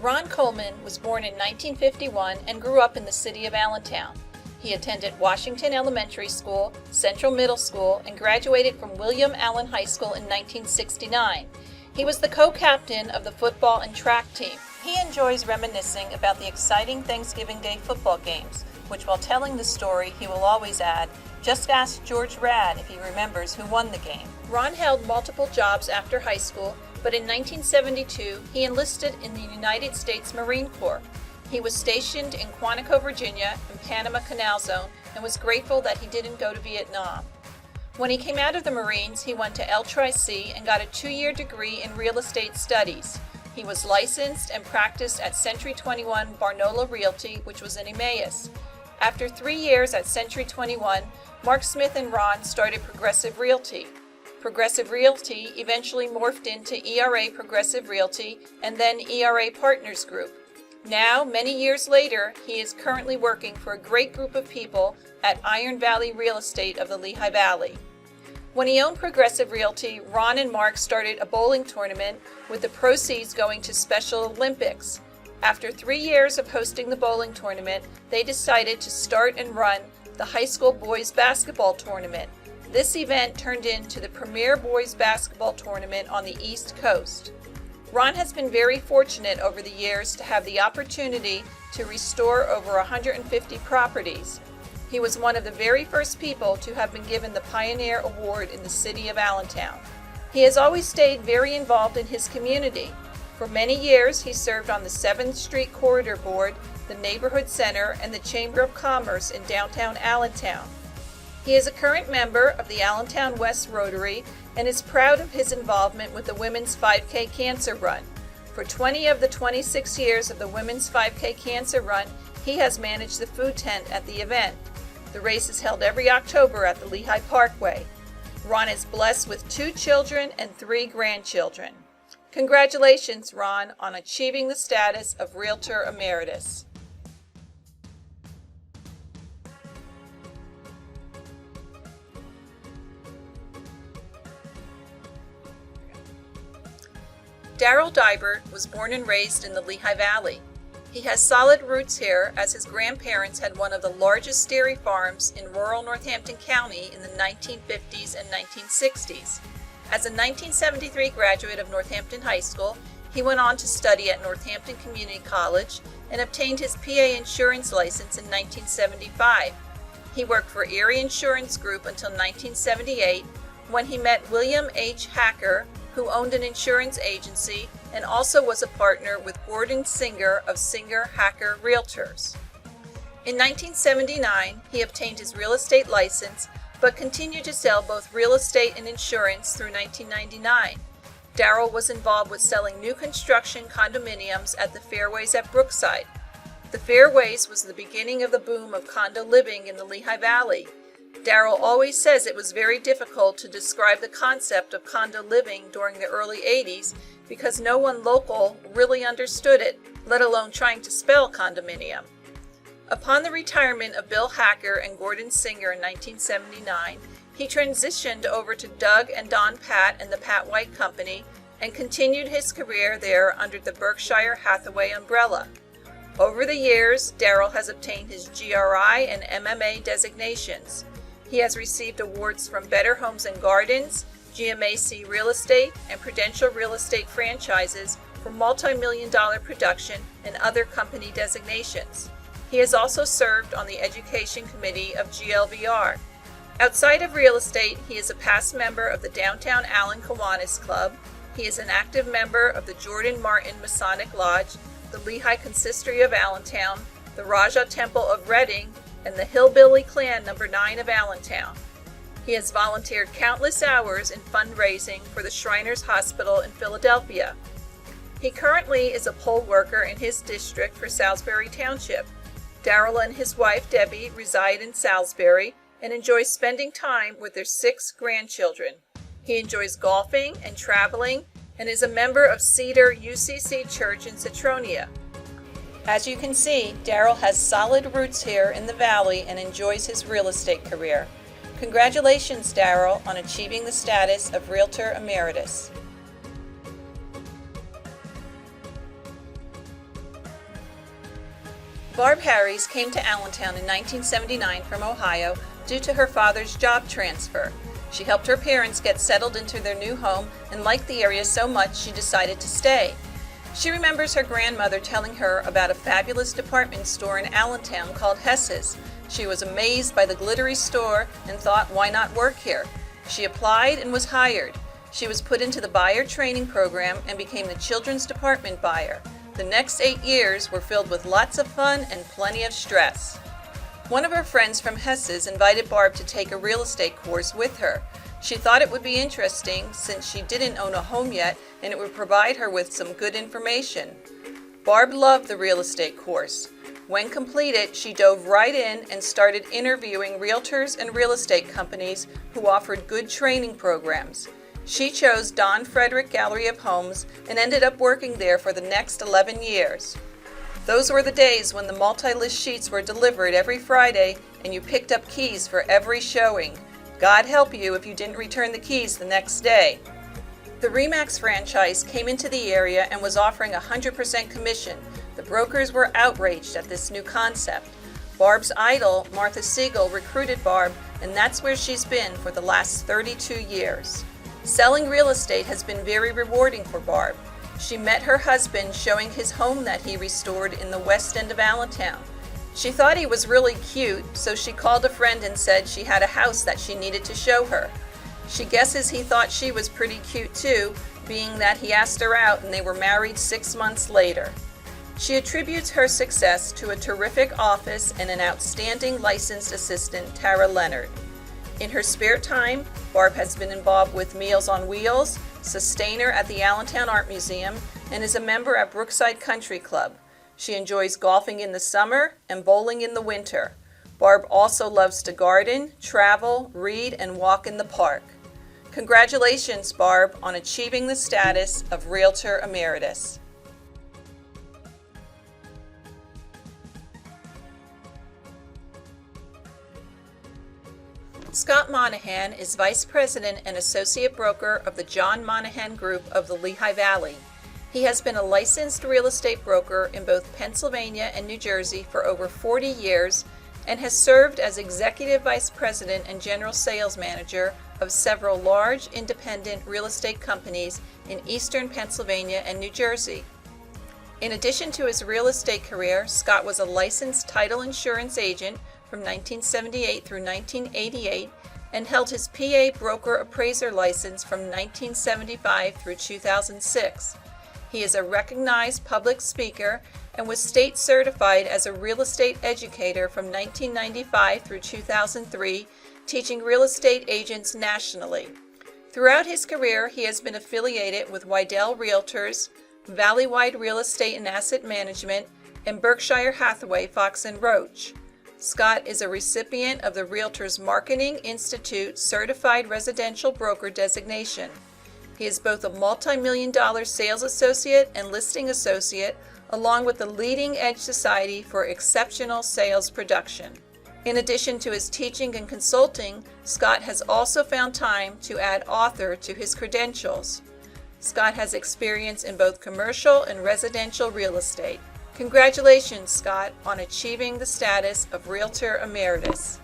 Ron Coleman was born in 1951 and grew up in the city of Allentown. He attended Washington Elementary School, Central Middle School, and graduated from William Allen High School in 1969. He was the co-captain of the football and track team. He enjoys reminiscing about the exciting Thanksgiving Day football games, which while telling the story, he will always add, "Just ask George Rad if he remembers who won the game." Ron held multiple jobs after high school, but in 1972, he enlisted in the United States Marine Corps. He was stationed in Quantico, Virginia, in Panama Canal Zone, and was grateful that he didn't go to Vietnam. When he came out of the Marines, he went to LTRIC and got a 2-year degree in real estate studies. He was licensed and practiced at Century 21 Barnola Realty, which was in Emeritus. After 3 years at Century 21, Mark Smith and Ron started Progressive Realty. Progressive Realty eventually morphed into ERA Progressive Realty and then ERA Partners Group. Now, many years later, he is currently working for a great group of people at Iron Valley Real Estate of the Lehigh Valley. When he owned Progressive Realty, Ron and Mark started a bowling tournament with the proceeds going to Special Olympics. After 3 years of hosting the bowling tournament, they decided to start and run the high school boys basketball tournament. This event turned into the premier boys basketball tournament on the East Coast. Ron has been very fortunate over the years to have the opportunity to restore over 150 properties. He was one of the very first people to have been given the Pioneer Award in the city of Allentown. He has always stayed very involved in his community. For many years, he served on the 7th Street Corridor Board, the Neighborhood Center, and the Chamber of Commerce in downtown Allentown. He is a current member of the Allentown West Rotary and is proud of his involvement with the Women's 5K Cancer Run. For 20 of the 26 years of the Women's 5K Cancer Run, he has managed the food tent at the event. The race is held every October at the Lehigh Parkway. Ron is blessed with 2 children and 3 grandchildren. Congratulations, Ron, on achieving the status of Realtor Emeritus. Daryl Deibert was born and raised in the Lehigh Valley. He has solid roots here as his grandparents had one of the largest dairy farms in rural Northampton County in the 1950s and 1960s. As a 1973 graduate of Northampton High School, he went on to study at Northampton Community College and obtained his PA insurance license in 1975. He worked for Erie Insurance Group until 1978 when he met William H. Hacker, who owned an insurance agency and also was a partner with Gordon Singer of Singer Hacker Realtors. In 1979, he obtained his real estate license, but continued to sell both real estate and insurance through 1999. Daryl was involved with selling new construction condominiums at the Fairways at Brookside. The Fairways was the beginning of the boom of condo living in the Lehigh Valley. Daryl always says it was very difficult to describe the concept of condo living during the early 80s because no one local really understood it, let alone trying to spell condominium. Upon the retirement of Bill Hacker and Gordon Singer in 1979, he transitioned over to Doug and Don Pat and the Pat White Company and continued his career there under the Berkshire Hathaway umbrella. Over the years, Daryl has obtained his GRI and MMA designations. He has received awards from Better Homes and Gardens, GMAC Real Estate, and Prudential Real Estate franchises for multi-million-dollar production and other company designations. He has also served on the Education Committee of GLVR. Outside of real estate, he is a past member of the Downtown Allen Kiwanis Club. He is an active member of the Jordan Martin Masonic Lodge, the Lehigh Consistory of Allentown, the Raja Temple of Reading, and the Hillbilly Clan No. 9 of Allentown. He has volunteered countless hours in fundraising for the Shriners Hospital in Philadelphia. He currently is a poll worker in his district for Salisbury Township. Daryl and his wife Debbie reside in Salisbury and enjoy spending time with their 6 grandchildren. He enjoys golfing and traveling and is a member of Cedar UCC Church in Citronia. As you can see, Daryl has solid roots here in the Valley and enjoys his real estate career. Congratulations, Daryl, on achieving the status of Realtor Emeritus. Barb Harries came to Allentown in 1979 from Ohio due to her father's job transfer. She helped her parents get settled into their new home and liked the area so much she decided to stay. She remembers her grandmother telling her about a fabulous department store in Allentown called Hess's. She was amazed by the glittery store and thought, why not work here? She applied and was hired. She was put into the buyer training program and became the children's department buyer. The next 8 years were filled with lots of fun and plenty of stress. One of her friends from Hess's invited Barb to take a real estate course with her. She thought it would be interesting since she didn't own a home yet and it would provide her with some good information. Barb loved the real estate course. When completed, she dove right in and started interviewing realtors and real estate companies who offered good training programs. She chose Don Frederick Gallery of Homes and ended up working there for the next 11 years. Those were the days when the multi-list sheets were delivered every Friday and you picked up keys for every showing. God help you if you didn't return the keys the next day. The RE/MAX franchise came into the area and was offering 100% commission. The brokers were outraged at this new concept. Barb's idol, Martha Siegel, recruited Barb, and that's where she's been for the last 32 years. Selling real estate has been very rewarding for Barb. She met her husband showing his home that he restored in the west end of Allentown. She thought he was really cute, so she called a friend and said she had a house that she needed to show her. She guesses he thought she was pretty cute too, being that he asked her out and they were married 6 months later. She attributes her success to a terrific office and an outstanding licensed assistant, Tara Leonard. In her spare time, Barb has been involved with Meals on Wheels, Sustainer at the Allentown Art Museum, and is a member at Brookside Country Club. She enjoys golfing in the summer and bowling in the winter. Barb also loves to garden, travel, read, and walk in the park. Congratulations, Barb, on achieving the status of Realtor Emeritus. Scott Monahan is Vice President and Associate Broker of the John Monahan Group of the Lehigh Valley. He has been a licensed real estate broker in both Pennsylvania and New Jersey for over 40 years and has served as Executive Vice President and General Sales Manager of several large independent real estate companies in eastern Pennsylvania and New Jersey. In addition to his real estate career, Scott was a licensed title insurance agent from 1978 through 1988 and held his PA broker appraiser license from 1975 through 2006. He is a recognized public speaker and was state certified as a real estate educator from 1995 through 2003, teaching real estate agents nationally. Throughout his career, he has been affiliated with Weidel Realtors, Valleywide Real Estate and Asset Management, and Berkshire Hathaway Fox & Roach. Scott is a recipient of the Realtors Marketing Institute Certified Residential Broker designation. He is both a multi-million-dollar sales associate and listing associate, along with the Leading Edge Society for Exceptional Sales Production. In addition to his teaching and consulting, Scott has also found time to add author to his credentials. Scott has experience in both commercial and residential real estate. Congratulations, Scott, on achieving the status of Realtor Emeritus.